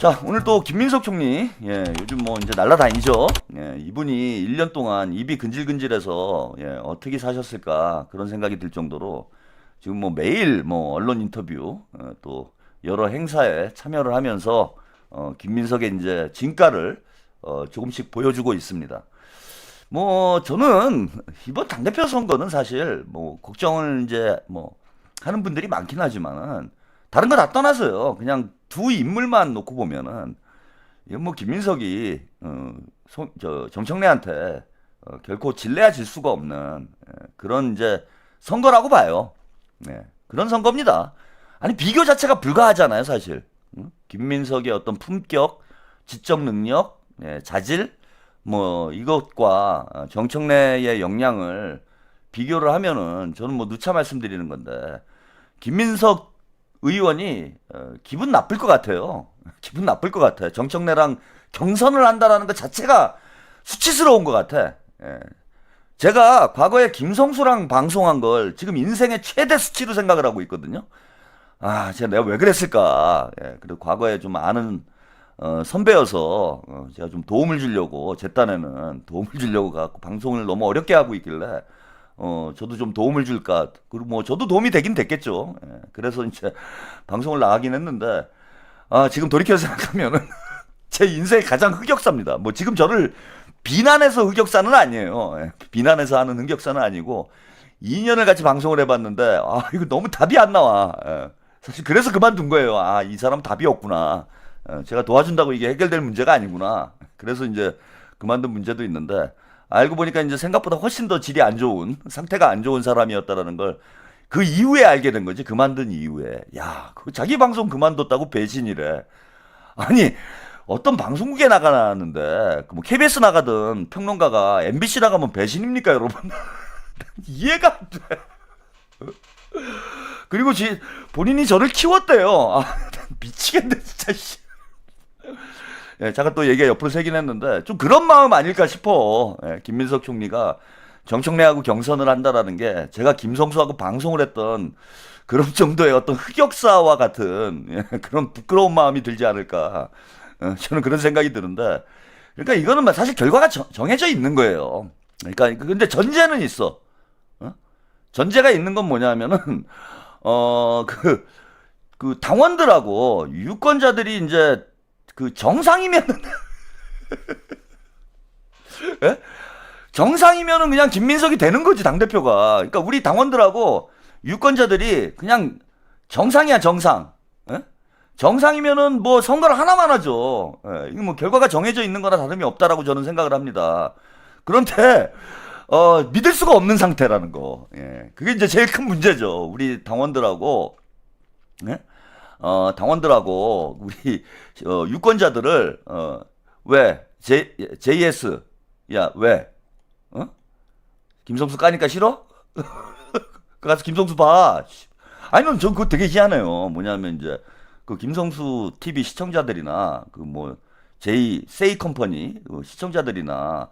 자, 오늘 또 김민석 총리, 요즘 뭐 이제 날라다니죠. 이분이 1년 동안 입이 근질근질해서, 어떻게 사셨을까 그런 생각이 들 정도로 지금 뭐 매일 뭐 언론 인터뷰, 또 여러 행사에 참여를 하면서, 김민석의 이제 진가를, 조금씩 보여주고 있습니다. 뭐, 저는 이번 당대표 선거는 사실 뭐, 걱정을 이제 뭐, 하는 분들이 많긴 하지만은, 다른 거 다 떠나서요. 그냥 두 인물만 놓고 보면은, 이건 뭐 김민석이 정청래한테 결코 질래야 질 수가 없는 그런 이제 선거라고 봐요. 네, 그런 선거입니다. 아니 비교 자체가 불가하잖아요, 사실. 김민석의 어떤 품격, 지적 능력, 자질, 뭐 이것과 정청래의 역량을 비교를 하면은 저는 뭐 누차 말씀드리는 건데 김민석 의원이 기분 나쁠 것 같아요. 기분 나쁠 것 같아. 정청래랑 경선을 한다라는 것 자체가 수치스러운 것 같아. 제가 과거에 김성수랑 방송한 걸 지금 인생의 최대 수치로 생각을 하고 있거든요. 아, 내가 왜 그랬을까. 그리고 과거에 좀 아는 선배여서 제가 좀 도움을 주려고 제 딴에는 도움을 주려고 갖고 방송을 너무 어렵게 하고 있길래 저도 좀 도움을 줄까. 그리고 뭐, 저도 도움이 되긴 됐겠죠. 그래서 이제 방송을 나가긴 했는데, 지금 돌이켜서 생각하면은, 제 인생의 가장 흑역사입니다. 뭐, 지금 저를 비난해서 흑역사는 아니에요. 비난해서 하는 흑역사는 아니고, 2년을 같이 방송을 해봤는데, 이거 너무 답이 안 나와. 사실 그래서 그만둔 거예요. 이 사람 답이 없구나. 제가 도와준다고 이게 해결될 문제가 아니구나. 그래서 이제 그만둔 문제도 있는데, 알고 보니까 이제 생각보다 훨씬 더 질이 안 좋은, 상태가 안 좋은 사람이었다라는 걸 그 이후에 알게 된 거지. 그만둔 이후에. 야, 그 자기 방송 그만뒀다고 배신이래. 아니, 어떤 방송국에 나가는데, 뭐 KBS 나가든 평론가가 MBC 나가면 배신입니까, 여러분? 이해가 안 돼. 그리고 본인이 저를 키웠대요. 미치겠네, 진짜. 잠깐 또 얘기가 옆으로 새긴 했는데 좀 그런 마음 아닐까 싶어. 김민석 총리가 정청래하고 경선을 한다라는 게 제가 김성수하고 방송을 했던 그런 정도의 어떤 흑역사와 같은 그런 부끄러운 마음이 들지 않을까. 저는 그런 생각이 드는데 그러니까 이거는 사실 결과가 정해져 있는 거예요. 그러니까 근데 전제는 있어. 전제가 있는 건 뭐냐면은 그 당원들하고 유권자들이 이제 그 정상이면은 정상이면은 그냥 김민석이 되는 거지 당대표가. 그러니까 우리 당원들하고 유권자들이 그냥 정상이야 정상. 정상이면은 뭐 선거를 하나만 하죠. 이거 뭐 결과가 정해져 있는 거나 다름이 없다라고 저는 생각을 합니다. 그런데 믿을 수가 없는 상태라는 거. 그게 이제 제일 큰 문제죠. 우리 당원들하고 당원들하고 우리 유권자들을 왜 JS 야 왜 김성수 까니까 싫어? 가서 김성수 봐. 아니면 전 그거 되게 희한해요. 뭐냐면 이제 그 김성수 TV 시청자들이나 그 뭐 세이 컴퍼니 시청자들이나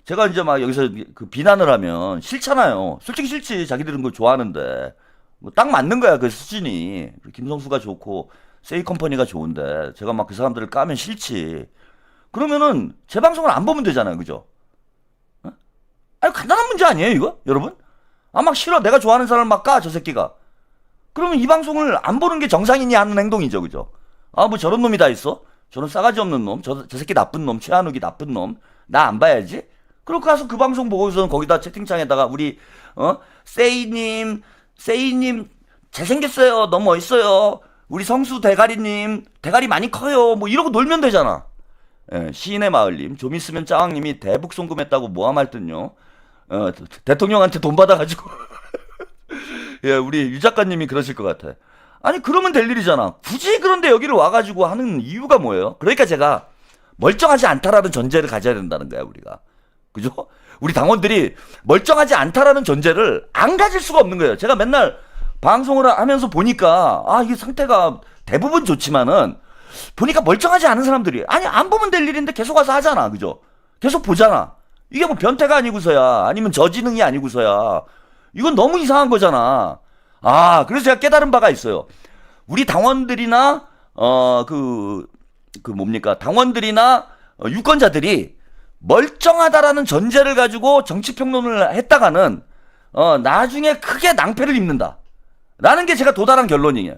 제가 이제 막 여기서 그 비난을 하면 싫잖아요. 솔직히 싫지. 자기들은 그걸 좋아하는데. 뭐 딱 맞는 거야 그 수준이. 김성수가 좋고 세이컴퍼니가 좋은데 제가 막 그 사람들을 까면 싫지. 그러면은 제 방송을 안 보면 되잖아요, 그죠? 아니 간단한 문제 아니에요 이거 여러분? 막 싫어 내가 좋아하는 사람을 막 까 저 새끼가. 그러면 이 방송을 안 보는 게 정상이냐 하는 행동이죠, 그죠? 뭐 저런 놈이 다 있어? 저런 싸가지 없는 놈, 저 새끼 나쁜 놈, 최한욱이 나쁜 놈, 나 안 봐야지? 그러고 가서 그 방송 보고서는 거기다 채팅창에다가 우리 세이님 잘생겼어요. 너무 멋있어요. 우리 성수 대가리님 대가리 많이 커요. 뭐 이러고 놀면 되잖아. 시인의 마을님 좀 있으면 짜왕님이 대북 송금했다고 모함할 듯요. 대통령한테 돈 받아가지고 우리 유 작가님이 그러실 것 같아. 아니 그러면 될 일이잖아. 굳이 그런데 여기를 와가지고 하는 이유가 뭐예요? 그러니까 제가 멀쩡하지 않다라는 전제를 가져야 된다는 거야 우리가. 그죠? 우리 당원들이 멀쩡하지 않다라는 전제를 안 가질 수가 없는 거예요. 제가 맨날 방송을 하면서 보니까 이게 상태가 대부분 좋지만은 보니까 멀쩡하지 않은 사람들이 안 보면 될 일인데 계속 와서 하잖아. 그죠? 계속 보잖아. 이게 뭐 변태가 아니고서야 아니면 저지능이 아니고서야 이건 너무 이상한 거잖아. 그래서 제가 깨달은 바가 있어요. 우리 당원들이나 그 그 뭡니까 당원들이나 유권자들이 멀쩡하다라는 전제를 가지고 정치평론을 했다가는 나중에 크게 낭패를 입는다라는 게 제가 도달한 결론이에요.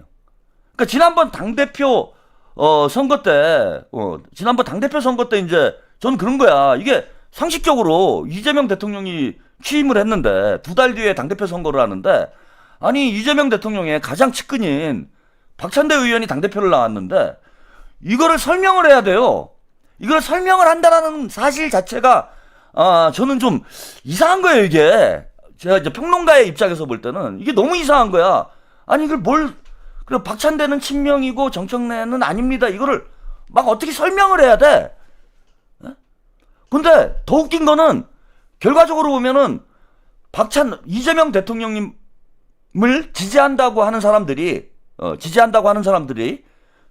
그러니까 지난번 당대표 선거 때 지난번 당대표 선거 때 이제 저는 그런 거야. 이게 상식적으로 이재명 대통령이 취임을 했는데 2달 뒤에 당대표 선거를 하는데 아니 이재명 대통령의 가장 측근인 박찬대 의원이 당대표를 나왔는데 이거를 설명을 해야 돼요. 이걸 설명을 한다라는 사실 자체가 저는 좀 이상한 거예요. 이게 제가 이제 평론가의 입장에서 볼 때는 이게 너무 이상한 거야. 아니 이걸 그래 박찬대는 친명이고 정청래는 아닙니다. 이거를 막 어떻게 설명을 해야 돼? 근데 더 웃긴 거는 결과적으로 보면은 이재명 대통령님을 지지한다고 하는 사람들이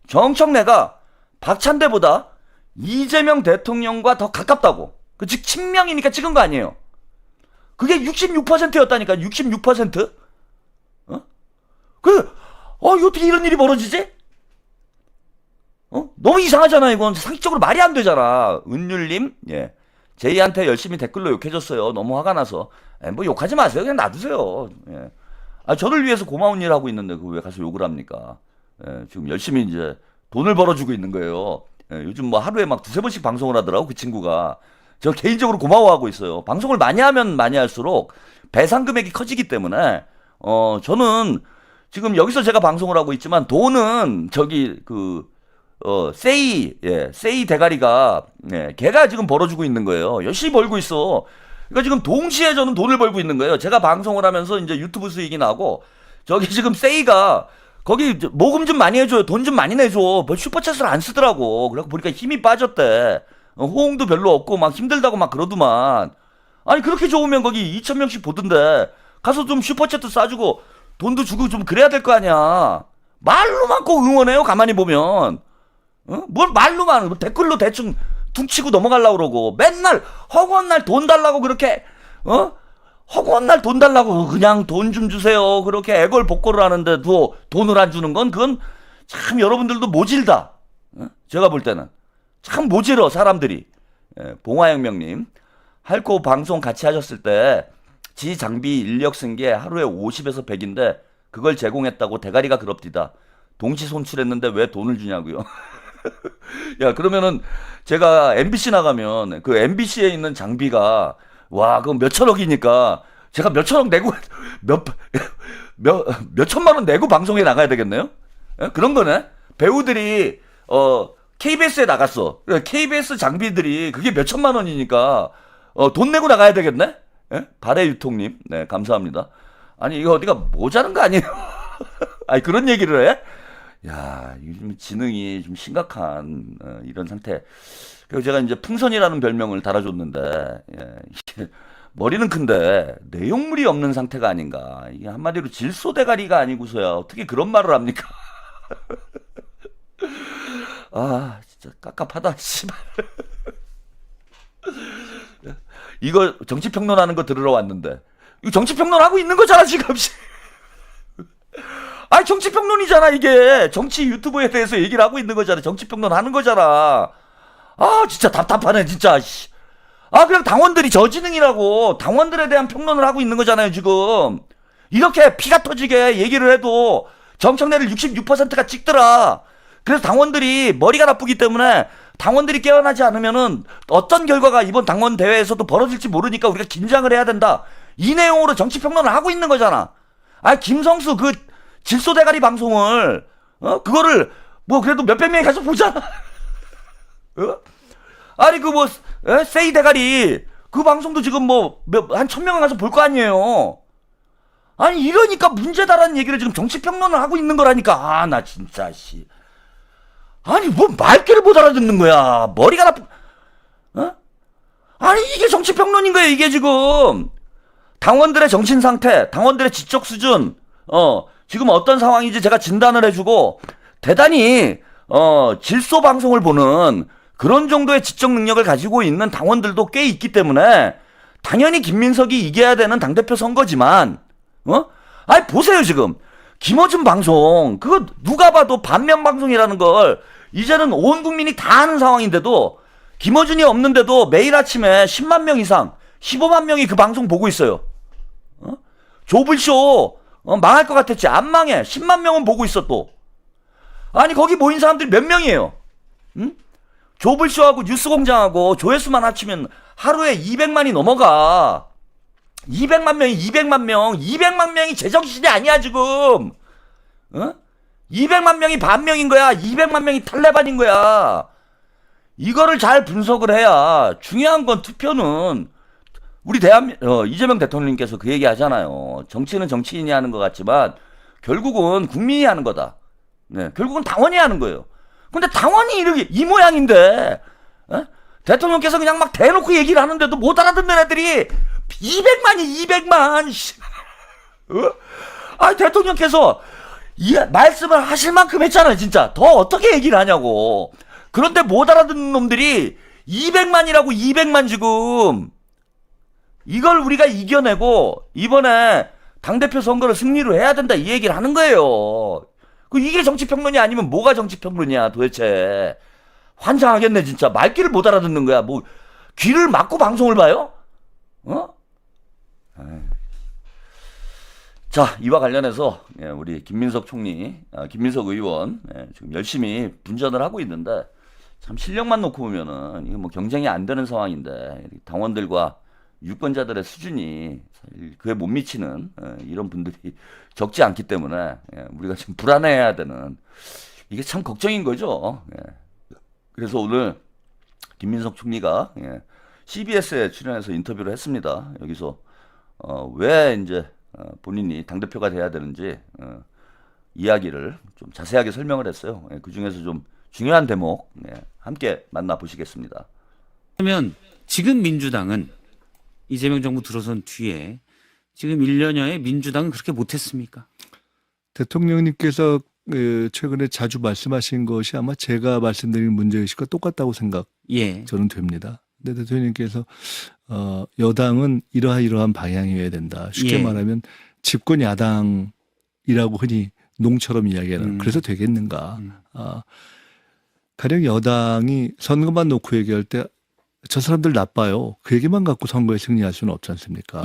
정청래가 박찬대보다 이재명 대통령과 더 가깝다고. 즉 친명이니까 찍은 거 아니에요. 그게 66%였다니까. 66%? 어떻게 이런 일이 벌어지지? 너무 이상하잖아. 이건 상식적으로 말이 안 되잖아. 은율님, 예. 제이한테 열심히 댓글로 욕해줬어요. 너무 화가 나서. 뭐 욕하지 마세요. 그냥 놔두세요. 예. 저를 위해서 고마운 일 하고 있는데 왜 가서 욕을 합니까? 예, 지금 열심히 이제 돈을 벌어주고 있는 거예요. 예, 요즘 뭐 하루에 막 2-3번씩 방송을 하더라고, 그 친구가. 저 개인적으로 고마워하고 있어요. 방송을 많이 하면 많이 할수록 배상 금액이 커지기 때문에, 저는 지금 여기서 제가 방송을 하고 있지만 돈은 세이 대가리가, 걔가 지금 벌어주고 있는 거예요. 열심히 벌고 있어. 그러니까 지금 동시에 저는 돈을 벌고 있는 거예요. 제가 방송을 하면서 이제 유튜브 수익이 나고, 저기 지금 세이가 거기 모금 좀 많이 해줘요. 돈 좀 많이 내줘. 뭐 슈퍼챗을 안 쓰더라고. 그래서 보니까 힘이 빠졌대. 호응도 별로 없고 막 힘들다고 막 그러더만. 아니 그렇게 좋으면 거기 2,000명씩 보던데 가서 좀 슈퍼챗도 싸주고 돈도 주고 좀 그래야 될 거 아니야. 말로만 꼭 응원해요. 가만히 보면. 뭘 말로만 댓글로 대충 퉁치고 넘어가려고 그러고 맨날 허구한 날 돈 달라고 그렇게 허구한 날 돈 달라고 그냥 돈 좀 주세요. 그렇게 애걸복걸을 하는데도 돈을 안 주는 건 그건 참 여러분들도 모질다. 제가 볼 때는 참 모질어 사람들이. 봉화혁명님 할거 방송 같이 하셨을 때 지 장비 인력 쓴 게 하루에 50에서 100인데 그걸 제공했다고 대가리가 그럽디다. 동시 손출했는데 왜 돈을 주냐고요. 야 그러면은 제가 MBC 나가면 그 MBC에 있는 장비가 와 그럼 몇천억이니까 제가 몇천억 내고 몇천만 원 내고 방송에 나가야 되겠네요. 그런 거네. 배우들이 KBS에 나갔어. KBS 장비들이 그게 몇천만 원이니까 돈 내고 나가야 되겠네. 발해 유통님, 네 감사합니다. 아니 이거 어디가 모자란 거 아니에요? 아니 그런 얘기를 해? 야, 요즘 지능이 좀 심각한 이런 상태. 그리고 제가 이제 풍선이라는 별명을 달아줬는데 머리는 큰데 내용물이 없는 상태가 아닌가. 이게 한마디로 질소대가리가 아니고서야 어떻게 그런 말을 합니까? 아, 진짜 깝깝하다, 씨발. 이거 정치평론하는 거 들으러 왔는데 이거 정치평론하고 있는 거잖아 지금. 아니 정치평론이잖아 이게. 정치 유튜브에 대해서 얘기를 하고 있는 거잖아. 정치평론 하는 거잖아. 아 진짜 답답하네 진짜. 그냥 당원들이 저지능이라고 당원들에 대한 평론을 하고 있는 거잖아요 지금. 이렇게 피가 터지게 얘기를 해도 정청래를 66%가 찍더라. 그래서 당원들이 머리가 나쁘기 때문에 당원들이 깨어나지 않으면은 어떤 결과가 이번 당원 대회에서도 벌어질지 모르니까 우리가 긴장을 해야 된다. 이 내용으로 정치평론을 하고 있는 거잖아. 김성수 그 질소대가리 방송을 그거를 뭐 그래도 몇백 명이 가서 보잖아. 아니 그 뭐 세이 대가리 그 방송도 지금 뭐 한 1,000명은 가서 볼 거 아니에요. 아니 이러니까 문제다라는 얘기를 지금 정치평론을 하고 있는 거라니까. 나 진짜 씨. 아니 뭐 말귀를 못 알아듣는 거야. 머리가 나쁘. 아니 이게 정치평론인 거예요 이게 지금. 당원들의 정신 상태, 당원들의 지적 수준, 지금 어떤 상황인지 제가 진단을 해주고 대단히 질소 방송을 보는 그런 정도의 지적 능력을 가지고 있는 당원들도 꽤 있기 때문에 당연히 김민석이 이겨야 되는 당대표 선거지만 아니 보세요 지금 김어준 방송 그거 누가 봐도 반면 방송이라는 걸 이제는 온 국민이 다 아는 상황인데도 김어준이 없는데도 매일 아침에 10만 명 이상, 15만 명이 그 방송 보고 있어요. 조블쇼 망할 것 같았지. 안 망해. 10만 명은 보고 있어 또. 아니 거기 모인 사람들이 몇 명이에요? 응? 조블쇼하고 뉴스공장하고 조회수만 합치면 하루에 200만이 넘어가. 200만 명이 200만 명이 제정신이 아니야 지금. 200만 명이 반명인 거야. 200만 명이 탈레반인 거야. 이거를 잘 분석을 해야. 중요한 건 투표는 우리 이재명 대통령님께서 그 얘기 하잖아요. 정치는 정치인이 하는 것 같지만 결국은 국민이 하는 거다. 네, 결국은 당원이 하는 거예요. 근데 당원이 이렇게 이 모양인데 대통령께서 그냥 막 대놓고 얘기를 하는데도 못 알아듣는 애들이 200만 아 대통령께서 말씀을 하실 만큼 했잖아요. 진짜 더 어떻게 얘기를 하냐고. 그런데 못 알아듣는 놈들이 200만이라고 200만 지금. 이걸 우리가 이겨내고 이번에 당대표 선거를 승리로 해야 된다 이 얘기를 하는 거예요. 이게 정치평론이 아니면 뭐가 정치평론이야 도대체. 환장하겠네 진짜. 말귀를 못 알아듣는 거야. 뭐 귀를 막고 방송을 봐요? 자, 이와 관련해서 우리 김민석 총리, 김민석 의원 지금 열심히 분전을 하고 있는데 참 실력만 놓고 보면은 이거 뭐 경쟁이 안 되는 상황인데 당원들과 유권자들의 수준이 그에 못 미치는 이런 분들이 적지 않기 때문에 우리가 지금 불안해해야 되는 이게 참 걱정인 거죠. 그래서 오늘 김민석 총리가 CBS에 출연해서 인터뷰를 했습니다. 여기서 왜 이제 본인이 당대표가 돼야 되는지 이야기를 좀 자세하게 설명을 했어요. 그 중에서 좀 중요한 대목 함께 만나보시겠습니다. 그러면 지금 민주당은 이재명 정부 들어선 뒤에 지금 1년여에 민주당은 그렇게 못했습니까? 대통령님께서 최근에 자주 말씀하신 것이 아마 제가 말씀드린 문제의식과 똑같다고 생각 저는 됩니다. 근데 대통령님께서 여당은 이러한 방향이어야 된다. 쉽게 말하면 집권 야당이라고 흔히 농처럼 이야기하는 그래서 되겠는가. 가령 여당이 선거만 놓고 얘기할 때 저 사람들 나빠요. 그 얘기만 갖고 선거에 승리할 수는 없지 않습니까?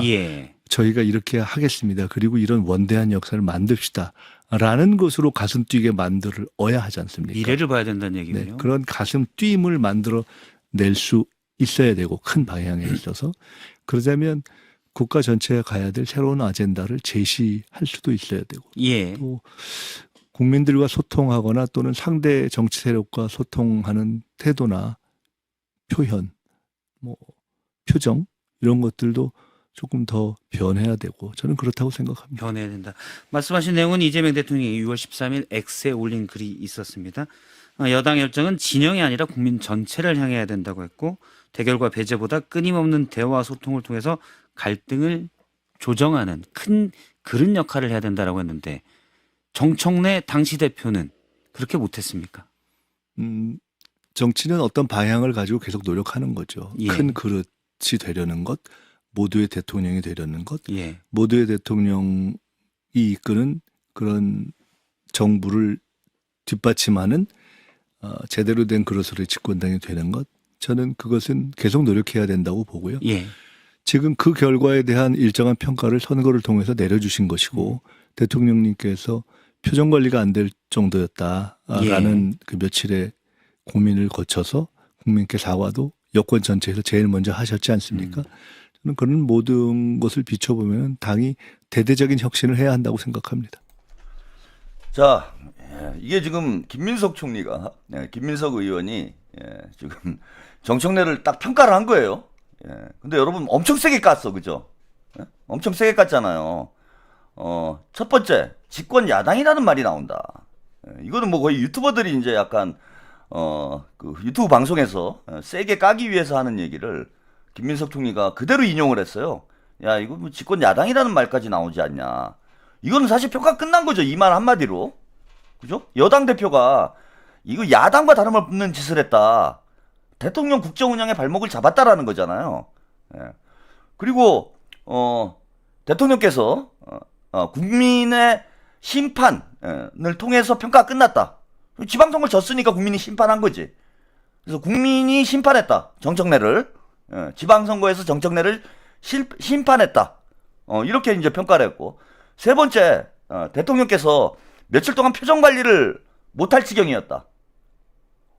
저희가 이렇게 하겠습니다. 그리고 이런 원대한 역사를 만듭시다. 라는 것으로 가슴 뛰게 만들어야 하지 않습니까? 미래를 봐야 된다는 얘기군요. 네, 그런 가슴 뛰임을 만들어 낼 수 있어야 되고 큰 방향에 있어서 그러자면 국가 전체가 가야 될 새로운 아젠다를 제시할 수도 있어야 되고 또 국민들과 소통하거나 또는 상대 정치 세력과 소통하는 태도나 표현, 표정 이런 것들도 조금 더 변해야 되고 저는 그렇다고 생각합니다. 변해야 된다. 말씀하신 내용은 이재명 대통령이 6월 13일 X에 올린 글이 있었습니다. 여당 열정은 진영이 아니라 국민 전체를 향해야 된다고 했고 대결과 배제보다 끊임없는 대화와 소통을 통해서 갈등을 조정하는 큰 그릇 역할을 해야 된다라고 했는데 정청래 당시 대표는 그렇게 못했습니까? 정치는 어떤 방향을 가지고 계속 노력하는 거죠. 큰 그릇이 되려는 것, 모두의 대통령이 되려는 것, 모두의 대통령이 이끄는 그런 정부를 뒷받침하는 제대로 된 그릇으로 집권당이 되는 것, 저는 그것은 계속 노력해야 된다고 보고요. 지금 그 결과에 대한 일정한 평가를 선거를 통해서 내려주신 것이고 대통령님께서 표정 관리가 안 될 정도였다라는 그 며칠의 고민을 거쳐서 국민께 사과도 여권 전체에서 제일 먼저 하셨지 않습니까? 저는 그런 모든 것을 비춰보면 당이 대대적인 혁신을 해야 한다고 생각합니다. 자, 이게 지금 김민석 총리가, 김민석 의원이 지금 정청래를 딱 평가를 한 거예요. 근데 여러분 엄청 세게 깠어, 그죠? 엄청 세게 깠잖아요. 첫 번째, 집권 야당이라는 말이 나온다. 이거는 뭐 거의 유튜버들이 이제 약간 그 유튜브 방송에서 세게 까기 위해서 하는 얘기를 김민석 총리가 그대로 인용을 했어요. 야, 이거 뭐 집권 야당이라는 말까지 나오지 않냐. 이거는 사실 평가 끝난 거죠. 이 말 한마디로. 그죠? 여당 대표가 이거 야당과 다름없는 짓을 했다. 대통령 국정 운영의 발목을 잡았다라는 거잖아요. 그리고 대통령께서 국민의 심판을 통해서 평가가 끝났다. 지방선거 졌으니까 국민이 심판한 거지. 그래서 국민이 심판했다. 정청래를. 지방선거에서 정청래를 심판했다. 이렇게 이제 평가를 했고. 세 번째, 대통령께서 며칠 동안 표정 관리를 못할 지경이었다.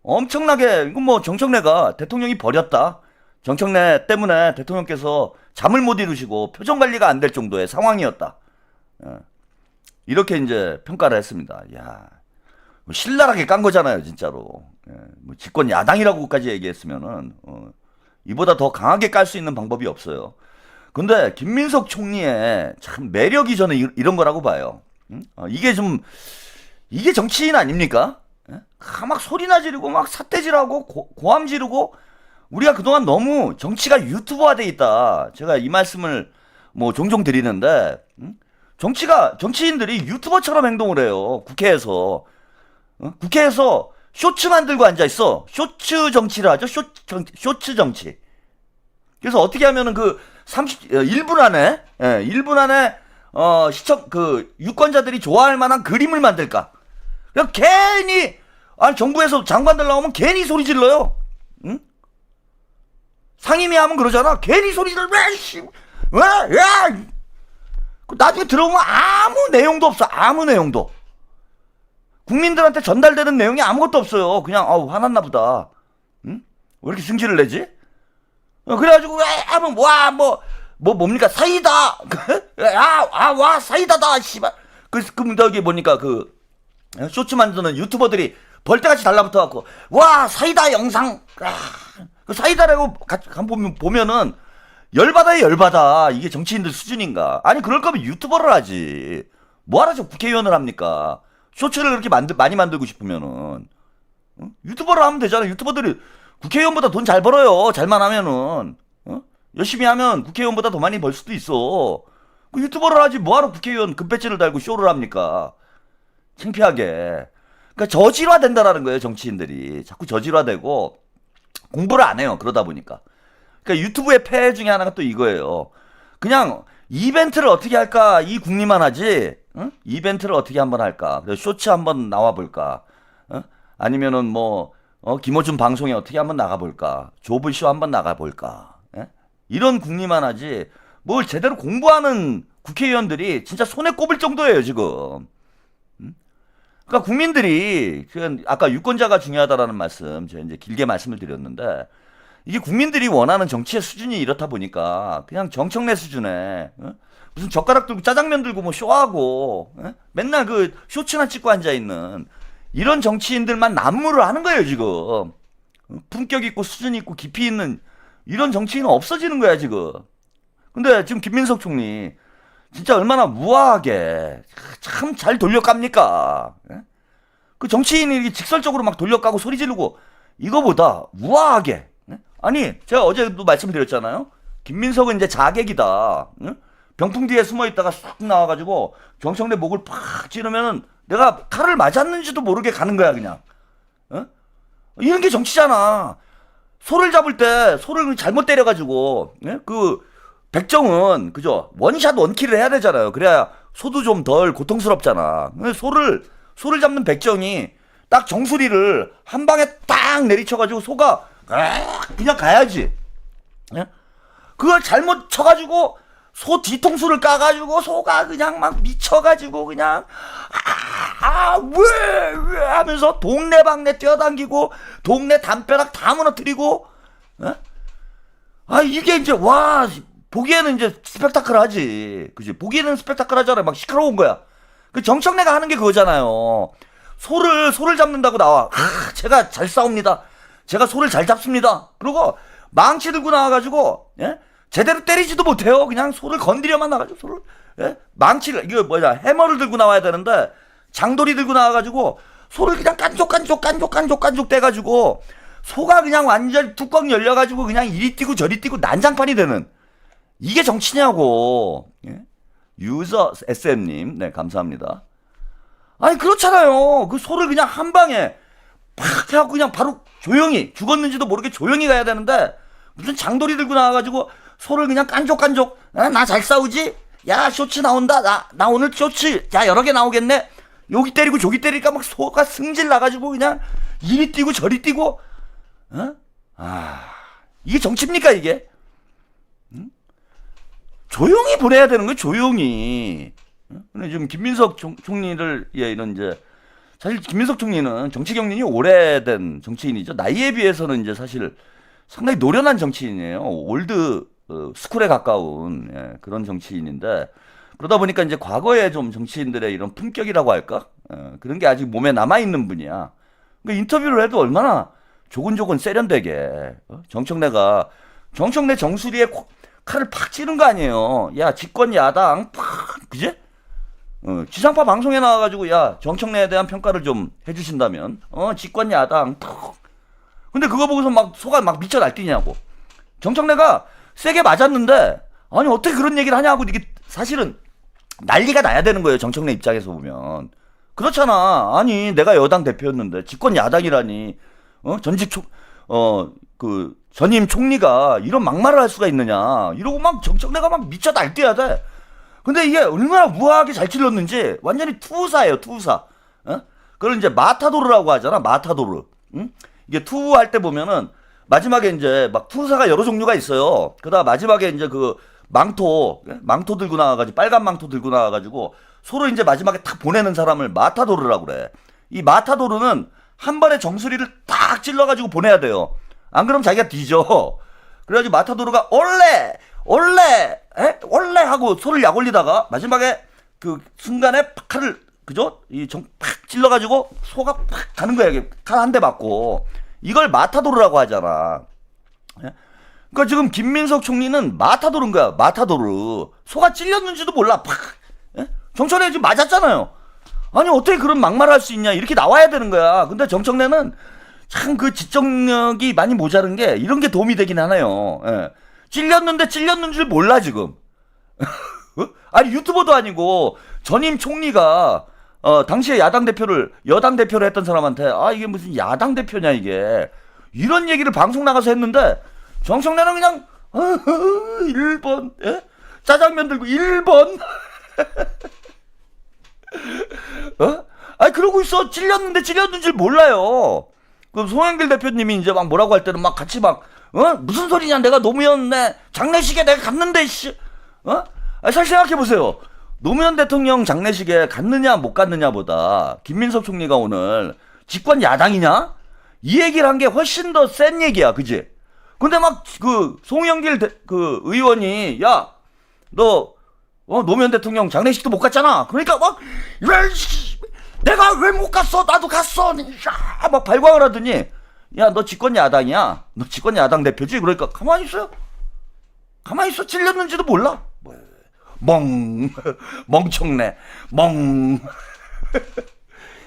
엄청나게, 이건 뭐 정청래가 대통령이 버렸다. 정청래 때문에 대통령께서 잠을 못 이루시고 표정 관리가 안 될 정도의 상황이었다. 이렇게 이제 평가를 했습니다. 야, 뭐 신랄하게 깐 거잖아요, 진짜로. 뭐 집권 야당이라고까지 얘기했으면은 이보다 더 강하게 깔 수 있는 방법이 없어요. 근데 김민석 총리의 참 매력이 저는 이런 거라고 봐요. 이게 정치인 아닙니까? 막 소리나 지르고 막 삿대질하고 고함 지르고 우리가 그동안 너무 정치가 유튜버화돼 있다. 제가 이 말씀을 뭐 종종 드리는데 정치인들이 유튜버처럼 행동을 해요. 국회에서 쇼츠 만들고 앉아 있어. 쇼츠 정치를 하죠. 쇼츠 정치. 그래서 어떻게 하면은 1분 안에 1분 안에 유권자들이 좋아할 만한 그림을 만들까? 그냥 괜히 정부에서 장관들 나오면 괜히 소리 질러요. 응? 상임위 하면 그러잖아. 괜히 소리 질러. 왜? 나중에 들어보면 아무 내용도 없어. 아무 내용도. 국민들한테 전달되는 내용이 아무것도 없어요. 그냥 화났나 보다. 응? 왜 이렇게 승질을 내지? 그래가지고 하면 뭡니까 사이다. 와 사이다다 씨발. 그럼 저기 보니까 쇼츠 만드는 유튜버들이 벌떼같이 달라붙어갖고 와 사이다 영상. 그 사이다라고 보면은 열받아. 이게 정치인들 수준인가? 아니 그럴 거면 유튜버를 하지. 뭐하러 저 국회의원을 합니까? 쇼츠를 그렇게 많이 만들고 싶으면은 유튜버를 하면 되잖아. 유튜버들이 국회의원보다 돈 잘 벌어요. 잘만 하면은 열심히 하면 국회의원보다 더 많이 벌 수도 있어. 그 유튜버를 하지 뭐하러 국회의원 금배지를 달고 쇼를 합니까? 창피하게. 그러니까 저질화 된다라는 거예요. 정치인들이 자꾸 저질화되고 공부를 안 해요. 그러다 보니까. 그러니까 유튜브의 폐해 중에 하나가 또 이거예요. 그냥 이벤트를 어떻게 할까 이 궁리만 하지. 이벤트를 어떻게 한번 할까. 쇼츠 한번 나와볼까. 아니면은 김어준 방송에 어떻게 한번 나가볼까. 조블쇼 한번 나가볼까. 이런 궁리만 하지 뭘 제대로 공부하는 국회의원들이 진짜 손에 꼽을 정도예요 지금. 그러니까 국민들이 아까 유권자가 중요하다라는 말씀 제가 이제 길게 말씀을 드렸는데 이게 국민들이 원하는 정치의 수준이 이렇다 보니까 그냥 정청래 수준에 무슨 젓가락 들고 짜장면 들고 뭐 쇼하고 맨날 쇼츠나 찍고 앉아 있는 이런 정치인들만 난무를 하는 거예요 지금. 품격 있고 수준 있고 깊이 있는 이런 정치인은 없어지는 거야 지금. 근데 지금 김민석 총리 진짜 얼마나 우아하게 참 잘 돌려깝니까. 그 정치인이 이렇게 직설적으로 막 돌려까고 소리 지르고 이거보다 우아하게. 아니 제가 어제도 말씀드렸잖아요. 김민석은 이제 자객이다. 병풍 뒤에 숨어 있다가 싹 나와가지고 정청래 목을 팍 찌르면은 내가 칼을 맞았는지도 모르게 가는 거야 그냥. 이런 게 정치잖아. 소를 잡을 때 소를 잘못 때려가지고 백정은 그죠 원샷 원킬을 해야 되잖아요. 그래야 소도 좀 덜 고통스럽잖아. 소를 잡는 백정이 딱 정수리를 한 방에 딱 내리쳐가지고 소가 그냥 가야지. 그걸 잘못 쳐가지고 소 뒤통수를 까가지고 소가 그냥 막 미쳐가지고 그냥 왜 하면서 동네방네 뛰어당기고 동네 담벼락 다 무너뜨리고 이게 이제 보기에는 이제 스펙타클하지. 그지? 보기에는 스펙타클하잖아요. 막 시끄러운 거야. 그 정청래가 하는 게 그거잖아요. 소를 잡는다고 나와. 제가 잘 싸웁니다. 제가 소를 잘 잡습니다. 그리고 망치 들고 나와가지고 제대로 때리지도 못해요. 그냥 소를 건드려만 나가지고 망치를 해머를 들고 나와야 되는데 장돌이 들고 나와가지고 소를 그냥 깐족 떼가지고 소가 그냥 완전히 뚜껑 열려가지고 그냥 이리 뛰고 저리 뛰고 난장판이 되는 이게 정치냐고. 유저 SM님 네 감사합니다. 아니 그렇잖아요. 그 소를 그냥 한 방에 팍 해갖고 그냥 바로 조용히 죽었는지도 모르게 조용히 가야 되는데 무슨 장돌이 들고 나와가지고 소를 그냥 깐족 나 잘 싸우지? 야 쇼츠 나온다. 나 오늘 쇼츠 야 여러 개 나오겠네. 여기 때리고 저기 때리니까 막 소가 승질 나가지고 그냥 이리 뛰고 저리 뛰고, 이게 정치입니까 이게? 조용히 보내야 되는 거예요, 조용히. 근데 지금 김민석 총리를, 이런 이제, 사실 김민석 총리는 정치 경륜이 오래된 정치인이죠. 나이에 비해서는 이제 사실 상당히 노련한 정치인이에요. 올드 스쿨에 가까운 그런 정치인인데, 그러다 보니까 이제 과거에 좀 정치인들의 이런 품격이라고 할까? 그런 게 아직 몸에 남아있는 분이야. 그러니까 인터뷰를 해도 얼마나 조곤조곤 세련되게, 정청래 정수리에 칼을 팍 찌른 거 아니에요. 야, 집권 야당, 팍, 그지? 지상파 방송에 나와가지고, 야, 정청래에 대한 평가를 좀 해주신다면, 집권 야당, 팍. 근데 그거 보고서 막 소가 막 미쳐 날뛰냐고. 정청래가 세게 맞았는데, 아니, 어떻게 그런 얘기를 하냐고, 이게 사실은 난리가 나야 되는 거예요, 정청래 입장에서 보면. 그렇잖아. 아니, 내가 여당 대표였는데, 집권 야당이라니, 전임 총리가 이런 막말을 할 수가 있느냐. 이러고 막 정청래가 막 미쳐 날뛰어야 돼. 근데 이게 얼마나 우아하게 잘 찔렀는지 완전히 투사예요, 투사. 그걸 이제 마타도르라고 하잖아, 마타도르. 이게 투할 때 보면은 마지막에 이제 막 투사가 여러 종류가 있어요. 그다음 마지막에 이제 그 망토 들고 나와가지고, 빨간 망토 들고 나와가지고 서로 이제 마지막에 탁 보내는 사람을 마타도르라고 그래. 이 마타도르는 한 번에 정수리를 딱 찔러가지고 보내야 돼요. 안 그러면 자기가 뒤져. 그래가지고 마타도르가 원래 하고 소를 약 올리다가 마지막에 그 순간에 칼을, 그죠? 팍 찔러가지고 소가 팍 가는 거야. 칼 한 대 맞고. 이걸 마타도르라고 하잖아. 그러니까 지금 김민석 총리는 마타도르인 거야. 마타도르. 소가 찔렸는지도 몰라. 팍. 정청래 지금 맞았잖아요. 아니, 어떻게 그런 막말을 할 수 있냐. 이렇게 나와야 되는 거야. 근데 정청래는 참 그 지적력이 많이 모자른 게 이런 게 도움이 되긴 하네요. 찔렸는데 찔렸는 줄 몰라 지금. 아니, 유튜버도 아니고 전임 총리가 당시에 여당 대표를 했던 사람한테, 이게 무슨 야당 대표냐 이게, 이런 얘기를 방송 나가서 했는데 정청래는 그냥 1번 짜장면 들고 1번 아니, 그러고 있어. 찔렸는데 찔렸는 줄 몰라요. 그럼 송영길 대표님이 이제 막 뭐라고 할 때는 막 같이 막, 무슨 소리냐, 내가 노무현 장례식에 내가 갔는데, 씨. 잘 생각해보세요. 노무현 대통령 장례식에 갔느냐 못 갔느냐보다 김민석 총리가 오늘 집권 야당이냐? 이 얘기를 한 게 훨씬 더 센 얘기야, 그지? 근데 막 송영길 의원이, 야, 너 노무현 대통령 장례식도 못 갔잖아. 그러니까 막, 내가 왜 못 갔어? 나도 갔어. 막 발광을 하더니, 야, 너 집권 야당이야. 너 집권 야당 대표지? 그러니까 가만히 있어요. 가만히 있어. 찔렸는지도 몰라. 멍청네.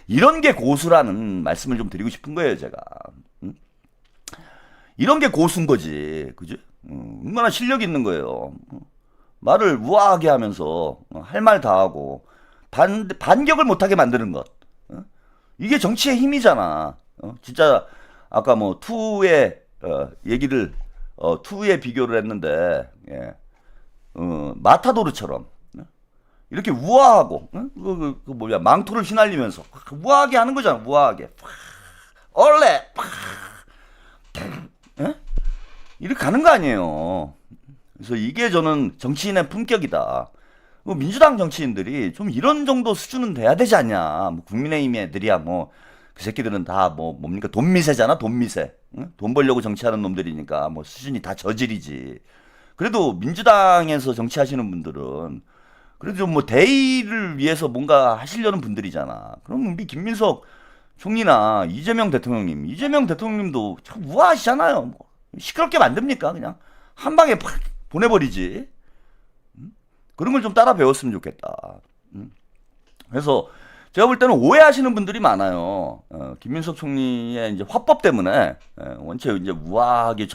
이런 게 고수라는 말씀을 좀 드리고 싶은 거예요, 제가. 이런 게 고수인 거지. 그지? 얼마나 실력 있는 거예요. 말을 우아하게 하면서 할 말 다 하고 반격을 못하게 만드는 것. 이게 정치의 힘이잖아. 진짜 아까 뭐 투의 얘기를 투의 비교를 했는데, 마타도르처럼 이렇게 우아하고, 망토를 휘날리면서 우아하게 하는 거잖아. 우아하게 얼레 이렇게 가는 거 아니에요. 그래서 이게 저는 정치인의 품격이다. 민주당 정치인들이 좀 이런 정도 수준은 돼야 되지 않냐. 뭐 국민의힘 애들이야 뭐 그 새끼들은 다 뭡니까, 돈 미세잖아. 돈 미세. 응? 돈 벌려고 정치하는 놈들이니까 뭐 수준이 다 저질이지. 그래도 민주당에서 정치하시는 분들은 그래도 좀 뭐 대의를 위해서 뭔가 하시려는 분들이잖아. 그럼 우리 김민석 총리나 이재명 대통령님도 참 우아하시잖아요. 뭐 시끄럽게 만듭니까? 그냥 한 방에 팍 보내버리지. 그런 걸 좀 따라 배웠으면 좋겠다. 그래서 제가 볼 때는 오해하시는 분들이 많아요. 김민석 총리의 이제 화법 때문에 원체 이제 우아하게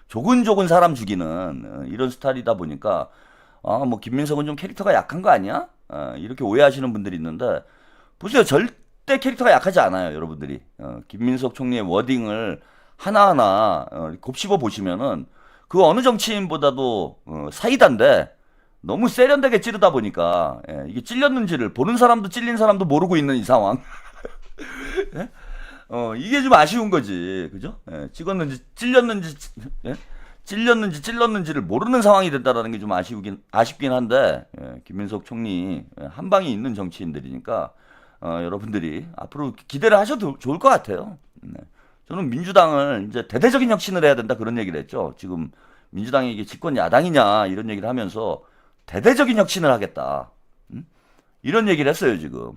조근조근 사람 죽이는 이런 스타일이다 보니까, 뭐 김민석은 좀 캐릭터가 약한 거 아니야? 이렇게 오해하시는 분들이 있는데, 보세요. 절대 캐릭터가 약하지 않아요, 여러분들이. 김민석 총리의 워딩을 하나하나 곱씹어 보시면은 그 어느 정치인보다도 사이다인데, 너무 세련되게 찌르다 보니까 이게 찔렸는지를 보는 사람도 찔린 사람도 모르고 있는 이 상황. 예? 이게 좀 아쉬운 거지, 그죠? 찍었는지 찔렸는지 찔렀는지를 모르는 상황이 됐다라는 게 좀 아쉽긴 한데 김민석 총리 한 방이 있는 정치인들이니까 여러분들이 앞으로 기대를 하셔도 좋을 것 같아요. 저는 민주당을 이제 대대적인 혁신을 해야 된다 그런 얘기를 했죠. 지금 민주당이 이게 집권 야당이냐 이런 얘기를 하면서 대대적인 혁신을 하겠다. 이런 얘기를 했어요, 지금.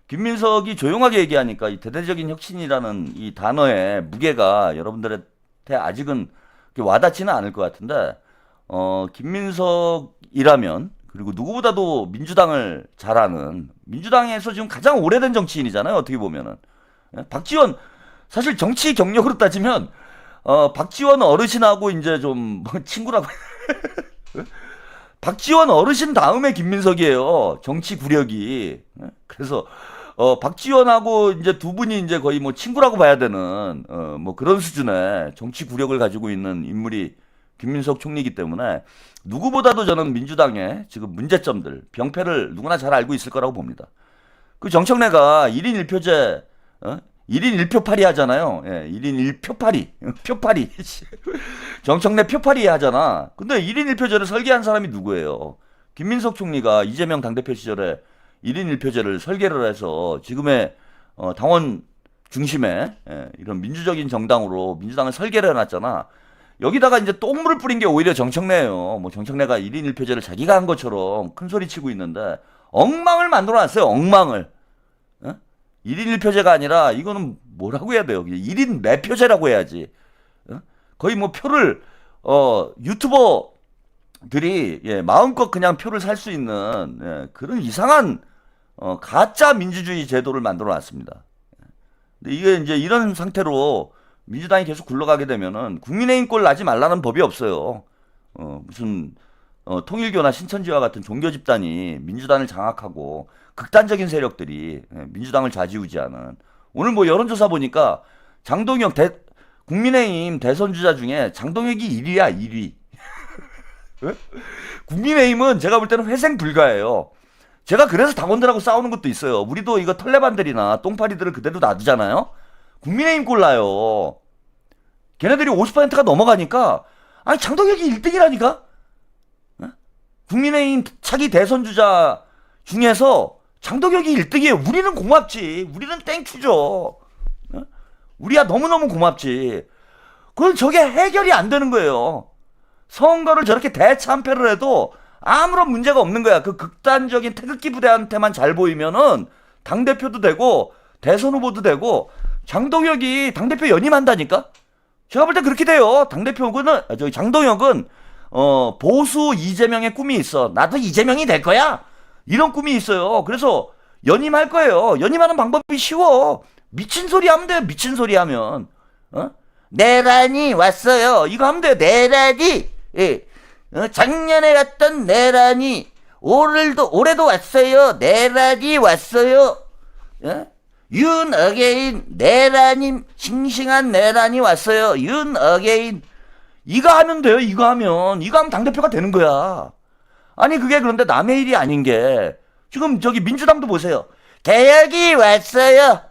김민석이 조용하게 얘기하니까 이 대대적인 혁신이라는 이 단어의 무게가 여러분들한테 아직은 와닿지는 않을 것 같은데, 김민석이라면, 그리고 누구보다도 민주당을 잘 아는, 민주당에서 지금 가장 오래된 정치인이잖아요, 어떻게 보면은. 박지원, 사실 정치 경력으로 따지면, 박지원 어르신하고 이제 좀, 친구라고. 박지원 어르신 다음에 김민석이에요. 정치 구력이. 그래서 박지원하고 이제 두 분이 이제 거의 뭐 친구라고 봐야 되는 뭐 그런 수준의 정치 구력을 가지고 있는 인물이 김민석 총리이기 때문에 누구보다도 저는 민주당의 지금 문제점들, 병폐를 누구나 잘 알고 있을 거라고 봅니다. 그 정청래가 1인 1표제 1인 1표파리 하잖아요. 1인 1표파리. 표파리. 정청래 표파리 하잖아. 근데 1인 1표제를 설계한 사람이 누구예요? 김민석 총리가 이재명 당대표 시절에 1인 1표제를 설계를 해서 지금의 당원 중심의 이런 민주적인 정당으로 민주당을 설계를 해놨잖아. 여기다가 이제 똥물을 뿌린 게 오히려 정청래예요. 뭐 정청래가 1인 1표제를 자기가 한 것처럼 큰 소리 치고 있는데 엉망을 만들어놨어요. 엉망을. 1인 1표제가 아니라 이거는 뭐라고 해야 돼요? 1인 매표제라고 해야지. 거의 뭐 표를 유튜버들이 마음껏 그냥 표를 살 수 있는 그런 이상한 가짜 민주주의 제도를 만들어 놨습니다. 근데 이게 이제 이런 상태로 민주당이 계속 굴러가게 되면은 국민의힘 꼴 나지 말라는 법이 없어요. 무슨 통일교나 신천지와 같은 종교 집단이 민주당을 장악하고 극단적인 세력들이 민주당을 좌지우지하는. 오늘 뭐 여론조사 보니까 장동혁 국민의힘 대선 주자 중에 장동혁이 1위야, 1위. 국민의힘은 제가 볼 때는 회생 불가예요. 제가 그래서 당원들하고 싸우는 것도 있어요. 우리도 이거 털레반들이나 똥파리들을 그대로 놔두잖아요. 국민의힘 꼴라요. 걔네들이 50%가 넘어가니까 아니 장동혁이 1등이라니까. 국민의힘 차기 대선 주자 중에서 장동혁이 1등이에요. 우리는 고맙지. 우리는 땡큐죠. 우리야 너무너무 고맙지. 그건 저게 해결이 안 되는 거예요. 선거를 저렇게 대참패를 해도 아무런 문제가 없는 거야. 그 극단적인 태극기 부대한테만 잘 보이면은 당대표도 되고 대선 후보도 되고 장동혁이 당대표 연임한다니까? 제가 볼 때 그렇게 돼요. 장동혁은 보수 이재명의 꿈이 있어. 나도 이재명이 될 거야. 이런 꿈이 있어요. 그래서 연임할 거예요. 연임하는 방법이 쉬워. 미친 소리 하면 돼요. 미친 소리 하면. 내란이 왔어요. 이거 하면 돼요. 내란이. 작년에 갔던 내란이 올해도 왔어요. 내란이 왔어요. 윤 어게인 내란이 싱싱한 내란이 왔어요. 윤 어게인. 이거 하면 돼요. 이거 하면 당대표가 되는 거야. 아니 그게 그런데 남의 일이 아닌 게 지금 저기 민주당도 보세요. 개혁이 왔어요.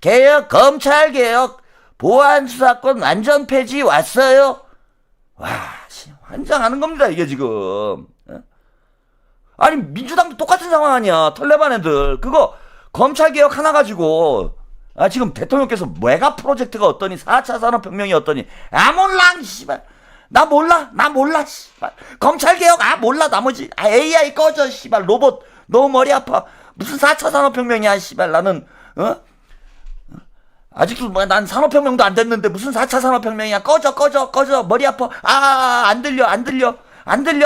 개혁, 검찰 개혁, 보안 수사권 완전 폐지 왔어요. 와, 환장하는 겁니다 이게 지금. 아니 민주당도 똑같은 상황 아니야. 털레반 애들 그거 검찰 개혁 하나 가지고 지금 대통령께서 메가 프로젝트가 어떠니 4차 산업혁명이 어떠니 몰라 씨발. 나 몰라 씨발. 검찰 개혁 몰라 나머지 AI 꺼져 씨발. 로봇 너무 머리 아파. 무슨 4차 산업혁명이야 씨발. 나는 아직도 난 산업혁명도 안 됐는데 무슨 4차 산업혁명이야. 꺼져 머리 아파. 안 들려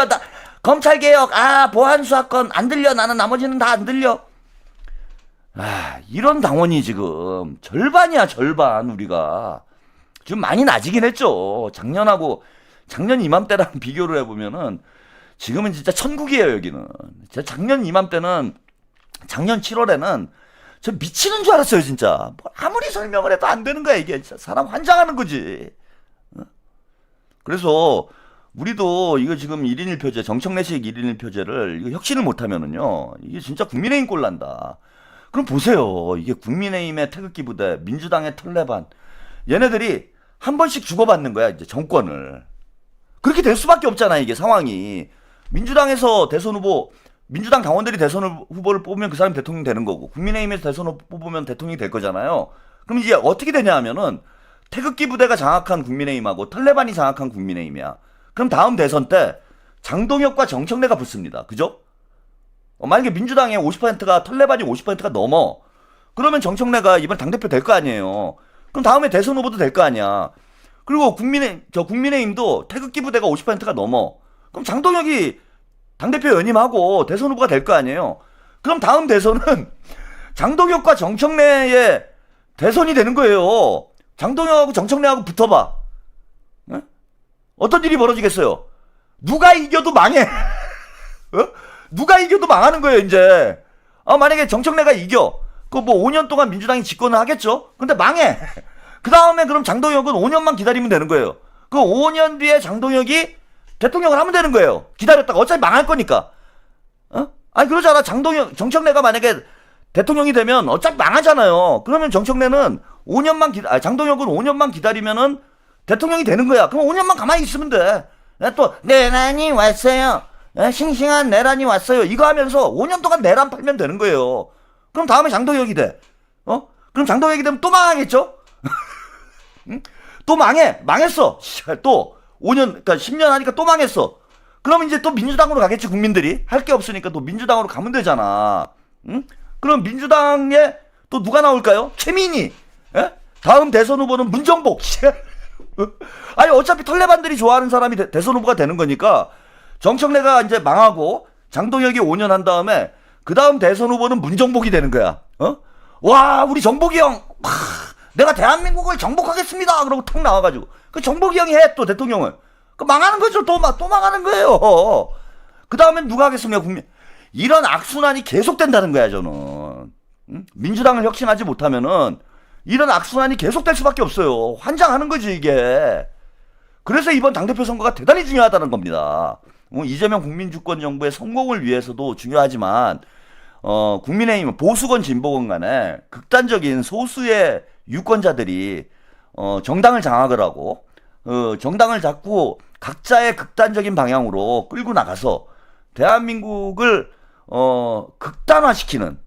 나 검찰 개혁 보안 수사권 안 들려. 나는 나머지는 다 안 들려. 이런 당원이 지금 절반이야. 절반. 우리가 좀 많이 나아지긴 했죠. 작년 이맘때랑 비교를 해보면은 지금은 진짜 천국이에요. 여기는 작년 이맘때는 작년 7월에는 저 미치는 줄 알았어요. 진짜 아무리 설명을 해도 안 되는 거야. 이게 진짜 사람 환장하는 거지. 그래서 우리도 이거 지금 1인 1표제, 정청래식 1인 1표제를 이거 혁신을 못하면은요, 이게 진짜 국민의힘 꼴 난다. 그럼 보세요. 이게 국민의힘의 태극기 부대, 민주당의 털레반, 얘네들이 한 번씩 주고받는 거야, 이제 정권을. 그렇게 될 수밖에 없잖아, 이게 상황이. 민주당에서 대선 후보, 민주당 당원들이 대선 후보를 뽑으면 그 사람이 대통령 되는 거고, 국민의힘에서 대선 후보 뽑으면 대통령이 될 거잖아요. 그럼 이제 어떻게 되냐 하면은, 태극기 부대가 장악한 국민의힘하고 털레반이 장악한 국민의힘이야. 그럼 다음 대선 때 장동혁과 정청래가 붙습니다. 그죠? 만약에 민주당의 50%가 털레반이 50%가 넘어. 그러면 정청래가 이번 당대표 될 거 아니에요. 그럼 다음에 대선 후보도 될 거 아니야. 그리고 국민의힘도 태극기 부대가 50%가 넘어. 그럼 장동혁이 당대표 연임하고 대선 후보가 될 거 아니에요. 그럼 다음 대선은 장동혁과 정청래의 대선이 되는 거예요. 장동혁하고 정청래하고 붙어봐. 네? 어떤 일이 벌어지겠어요? 누가 이겨도 망해. 어? 누가 이겨도 망하는 거예요, 이제. 만약에 정청래가 이겨. 그 뭐 5년 동안 민주당이 집권을 하겠죠? 근데 망해. 그 다음에 그럼 장동혁은 5년만 기다리면 되는 거예요. 그 5년 뒤에 장동혁이 대통령을 하면 되는 거예요. 기다렸다가 어차피 망할 거니까. 아니, 그러잖아. 정청래가 만약에 대통령이 되면 어차피 망하잖아요. 그러면 정청래는 장동혁은 5년만 기다리면은 대통령이 되는 거야. 그럼 5년만 가만히 있으면 돼. 또, 내란이 왔어요. 싱싱한 내란이 왔어요. 이거 하면서 5년 동안 내란 팔면 되는 거예요. 그럼 다음에 장동혁이 돼. 그럼 장동혁이 되면 또 망하겠죠? 응? 또 망했어. 또 5년, 그러니까 10년 하니까 또 망했어. 그러면 이제 또 민주당으로 가겠지, 국민들이. 할 게 없으니까 또 민주당으로 가면 되잖아. 응? 그럼 민주당에 또 누가 나올까요? 최민희. 예? 다음 대선 후보는 문정복. 아니, 어차피 털레반들이 좋아하는 사람이 대선 후보가 되는 거니까 정청래가 이제 망하고 장동혁이 5년 한 다음에 그 다음 대선 후보는 문정복이 되는 거야. 와, 우리 정복이 형. 내가 대한민국을 정복하겠습니다. 그러고 탁 나와가지고. 그 정복이 형이 해, 또 대통령을. 그 망하는 거죠. 또 망하는 거예요. 그 다음엔 누가 하겠습니까, 국민. 이런 악순환이 계속된다는 거야, 저는. 응? 민주당을 혁신하지 못하면은 이런 악순환이 계속될 수밖에 없어요. 환장하는 거지, 이게. 그래서 이번 당대표 선거가 대단히 중요하다는 겁니다. 이재명 국민주권정부의 성공을 위해서도 중요하지만, 국민의힘, 보수건 진보건 간에 극단적인 소수의 유권자들이, 정당을 장악을 하고, 정당을 자꾸 각자의 극단적인 방향으로 끌고 나가서 대한민국을, 극단화시키는,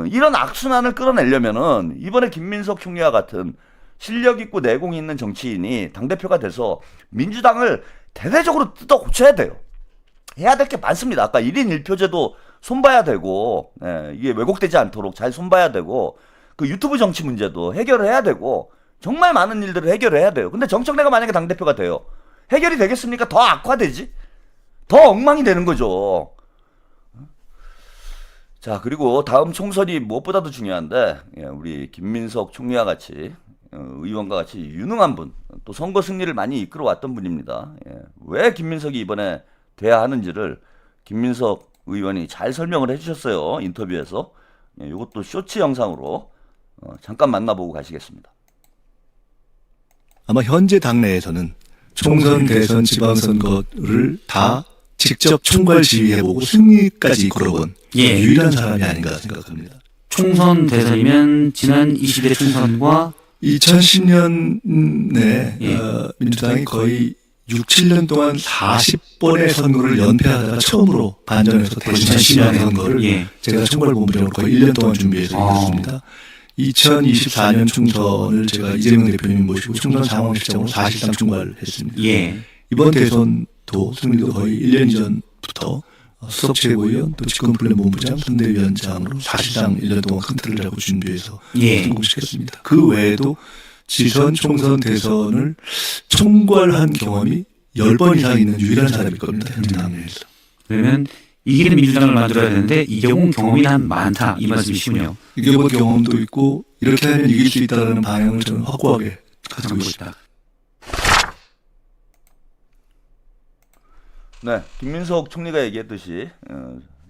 이런 악순환을 끌어내려면은 이번에 김민석 총리와 같은 실력 있고 내공이 있는 정치인이 당대표가 돼서 민주당을 대대적으로 뜯어 고쳐야 돼요. 해야 될 게 많습니다. 아까 1인 1표제도 손봐야 되고, 이게 왜곡되지 않도록 잘 손봐야 되고, 그 유튜브 정치 문제도 해결을 해야 되고, 정말 많은 일들을 해결해야 돼요. 근데 정청래가 만약에 당대표가 돼요. 해결이 되겠습니까? 더 악화되지? 더 엉망이 되는 거죠. 자, 그리고 다음 총선이 무엇보다도 중요한데, 우리 김민석 총리와 같이, 의원과 같이 유능한 분, 또 선거 승리를 많이 이끌어왔던 분입니다. 왜 김민석이 이번에 돼야 하는지를 김민석 의원이 잘 설명을 해주셨어요. 인터뷰에서. 이것도 쇼츠 영상으로 잠깐 만나보고 가시겠습니다. 아마 현재 당내에서는 총선, 대선, 지방선거를 다 직접 총괄 지휘해보고 승리까지 이끌어본 유일한 사람이 아닌가 생각합니다. 총선, 대선이면 지난 20대 총선과 2010년에 민주당이 거의 6, 7년 동안 40번의 선거를 연패하다가 처음으로 반전해서 대신 선거를 제가 총괄본부장으로 거의 1년 동안 준비해서 이뤘습니다. 2024년 총선을 제가 이재명 대표님 모시고 총선 상황실장으로 사실상 총괄했습니다. 이번 대선도 승리도 거의 1년 전부터 수석 최고위원 또 집권 플랜 본부장 선대위원장으로 사실상 1년 동안 큰 틀을 잡고 준비해서 성공시켰습니다. 그 외에도 지선, 총선, 대선을 총괄한 경험이 10번 이상 있는 유일한 사람일 겁니다. 현재 당내에서. 그러면 이기는 민주당을 만들어야 되는데 이겨본 경험이 한 많다 이 말씀이시군요. 이겨본 경험도 있고 이렇게 하면 이길 수 있다는 방향을 저는 확고하게 가지고 있습니다. 네, 김민석 총리가 얘기했듯이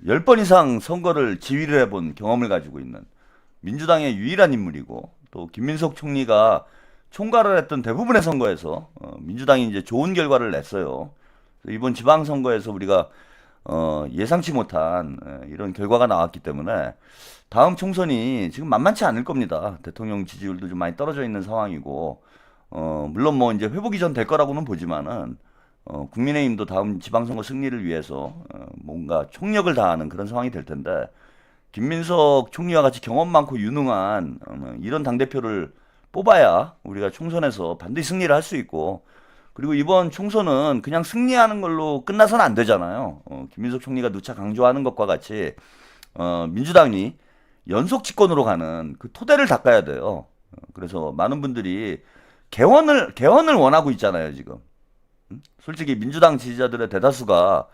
10번 이상 선거를 지휘를 해본 경험을 가지고 있는 민주당의 유일한 인물이고, 또 김민석 총리가 총괄을 했던 대부분의 선거에서 민주당이 이제 좋은 결과를 냈어요. 이번 지방선거에서 우리가 예상치 못한 이런 결과가 나왔기 때문에 다음 총선이 지금 만만치 않을 겁니다. 대통령 지지율도 좀 많이 떨어져 있는 상황이고, 물론 뭐 이제 회복 이전 될 거라고는 보지만은, 국민의힘도 다음 지방선거 승리를 위해서 뭔가 총력을 다하는 그런 상황이 될 텐데, 김민석 총리와 같이 경험 많고 유능한 이런 당대표를 뽑아야 우리가 총선에서 반드시 승리를 할 수 있고, 그리고 이번 총선은 그냥 승리하는 걸로 끝나서는 안 되잖아요. 김민석 총리가 누차 강조하는 것과 같이 민주당이 연속 집권으로 가는 그 토대를 닦아야 돼요. 그래서 많은 분들이 개헌을 원하고 있잖아요, 지금. 솔직히 민주당 지지자들의 대다수가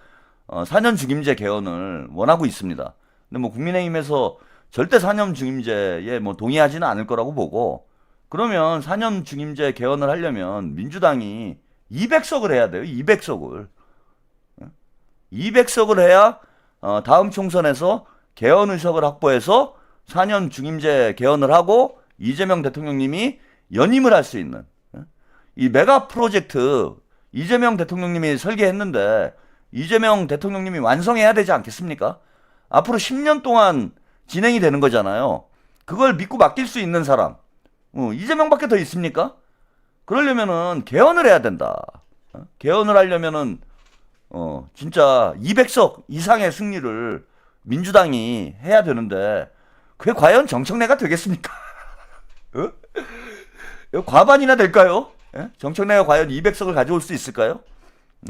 4년 중임제 개헌을 원하고 있습니다. 근데 뭐 국민의힘에서 절대 4년 중임제에 뭐 동의하지는 않을 거라고 보고, 그러면 4년 중임제 개헌을 하려면 민주당이 200석을 해야 돼요. 200석을. 200석을 해야 다음 총선에서 개헌 의석을 확보해서 4년 중임제 개헌을 하고 이재명 대통령님이 연임을 할 수 있는 이 메가 프로젝트 이재명 대통령님이 설계했는데 이재명 대통령님이 완성해야 되지 않겠습니까? 앞으로 10년 동안 진행이 되는 거잖아요. 그걸 믿고 맡길 수 있는 사람 이재명밖에 더 있습니까? 그러려면은 개헌을 해야 된다. 개헌을 하려면은 진짜 200석 이상의 승리를 민주당이 해야 되는데 그게 과연 정청래가 되겠습니까? 과반이나 될까요? 정청래가 과연 200석을 가져올 수 있을까요?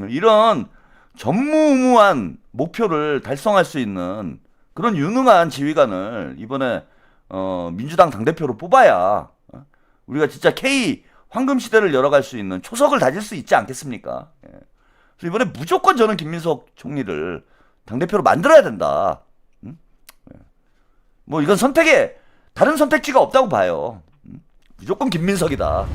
이런 전무후무한 목표를 달성할 수 있는 그런 유능한 지휘관을 이번에 민주당 당대표로 뽑아야 우리가 진짜 K 황금 시대를 열어갈 수 있는 초석을 다질 수 있지 않겠습니까? 그래서 이번에 무조건 저는 김민석 총리를 당대표로 만들어야 된다. 뭐 이건 다른 선택지가 없다고 봐요. 무조건 김민석이다.